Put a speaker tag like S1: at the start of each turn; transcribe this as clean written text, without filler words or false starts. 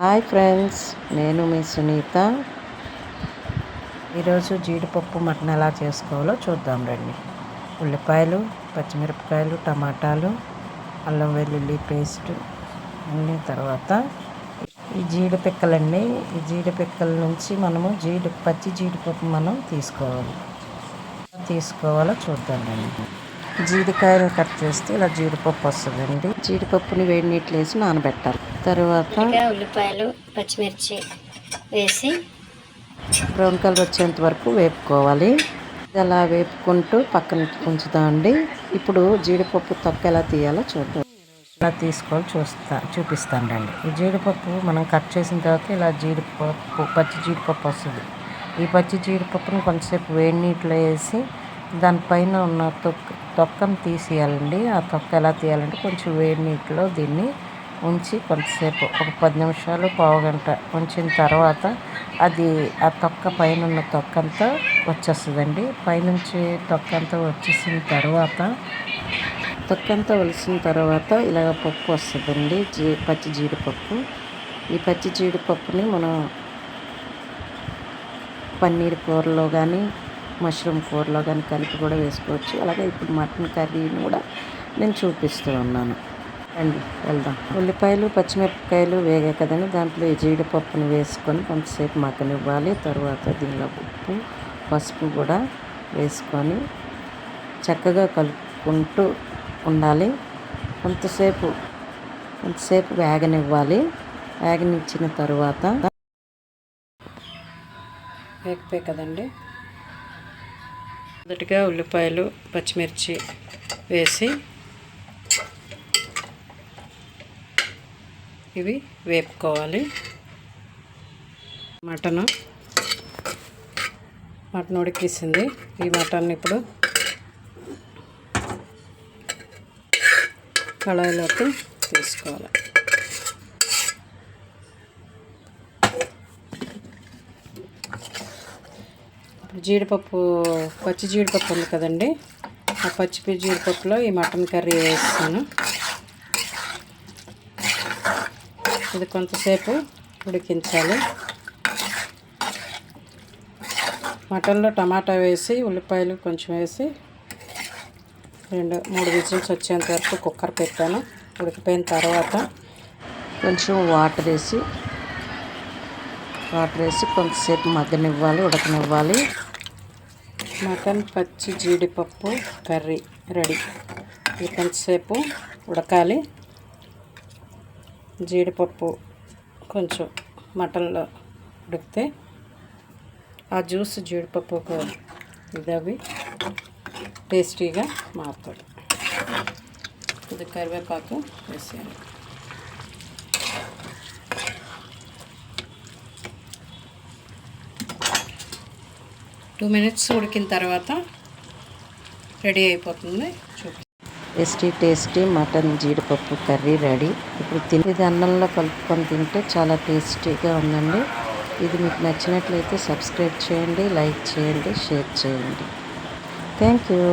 S1: Hi friends, నేను మీ సునీత. ఈరోజు జీడిపప్పు మటన్ ఎలా చేసుకోవాలో చూద్దాం రండి. ఉల్లిపాయలు, పచ్చిమిరపకాయలు, టమాటాలు, అల్లం వెల్లుల్లి పేస్ట్ అన్ని, తర్వాత ఈ జీడిపిక్కలండి. ఈ జీడిపిక్కల నుంచి మనము పచ్చి జీడిపప్పు మనం తీసుకోవాలో చూద్దాం రండి. జీడికాయలు కట్ చేస్తే ఇలా జీడిపప్పు వస్తుందండి. జీడిపప్పుని వేడి నీళ్ళు వేసి నానబెట్టాలి. తర్వాత
S2: ఉల్లిపాయలు, పచ్చిమిర్చి వేసి
S1: బ్రౌన్ కలర్ వచ్చేంత వరకు వేపుకోవాలి. అలా వేపుకుంటూ పక్కన ఉంచుదామండి. ఇప్పుడు జీడిపప్పు తొక్క ఎలా తీయాలో చూద్దాం. ఎలా తీసుకోవాలో చూపిస్తాను రండి. ఈ జీడిపప్పు మనం కట్ చేసిన తర్వాత ఇలా పచ్చి జీడిపప్పు వస్తుంది. ఈ పచ్చి జీడిపప్పును కొంచెంసేపు వేడి నీటిలో వేసి దానిపైన ఉన్న తొక్కను తీసేయాలండి. ఆ తొక్క ఎలా తీయాలంటే కొంచెం వేడి నీటిలో దీన్ని ఉంచి కొంతసేపు ఒక 10 నిమిషాలు, పావుగంట ఉంచిన తర్వాత ఆ తొక్క పైన ఉన్న తొక్క అంతా వచ్చేస్తుందండి. పైనుంచి తొక్క అంతా వచ్చేసిన తర్వాత ఇలాగ పప్పు వస్తుందండి, పచ్చి జీడిపప్పు. ఈ పచ్చి జీడిపప్పుని మనం పన్నీర్ కూరలో కానీ, మష్రూమ్ కూరలో కానీ కలిపి కూడా వేసుకోవచ్చు. అలాగే ఇప్పుడు మటన్ కర్రీని కూడా నేను చూపిస్తూ ఉన్నాను. రండి వెళ్దాం. ఉల్లిపాయలు, పచ్చిమిరపకాయలు వేగాయి కదండి, దాంట్లో ఈ జీడిపప్పుని వేసుకొని కొంతసేపు మగ్గనివ్వాలి. తర్వాత దీనిలో ఉప్పు, పసుపు కూడా వేసుకొని చక్కగా కలుపుకుంటూ ఉండాలి. కొంతసేపు వేగనివ్వాలి. వేగనిచ్చిన తర్వాత వేగిపోయి కదండి, మొదటిగా ఉల్లిపాయలు, పచ్చిమిర్చి వేసి ఇవి వేపుకోవాలి. మటన్ ఉడికేసింది. ఈ మటన్ ఇప్పుడు కళాయిలోకి తీసుకోవాలి. పచ్చి జీడిపప్పు ఉంది కదండి, ఆ పచ్చి జీడిపప్పులో ఈ మటన్ కర్రీ వేస్తాను. ఇది కొంతసేపు ఉడికించాలి. మటన్లో టమాటా వేసి, ఉల్లిపాయలు కొంచెం వేసి 2-3 విజిల్స్ వచ్చేంత వరకు కుక్కర్ పెట్టాను. ఉడికిపోయిన తర్వాత కొంచెం వాటర్ వేసి కొంతసేపు ఉడకనివ్వాలి. మటన్ పచ్చి జీడిపప్పు కర్రీ రెడీ. ఇది కొంతసేపు ఉడకాలి. జీడిపప్పు కొంచెం మటన్లో ఉడికితే ఆ జ్యూస్ జీడిపప్పుకు ఇదవి టేస్టీగా మారుతుంది. ఇది కరివేపాకు వేసేయాలి. టూ మినిట్స్ ఉడికిన తర్వాత రెడీ అయిపోతుంది. టేస్టీ మటన్ జీడిపప్పు కర్రీ రెడీ. ఇప్పుడు ఇది అన్నంలో కలుపుకొని తింటే చాలా టేస్టీగా ఉందండి. ఇది మీకు నచ్చినట్లయితే సబ్స్క్రైబ్ చేయండి, లైక్ చేయండి, షేర్ చేయండి. Thank you.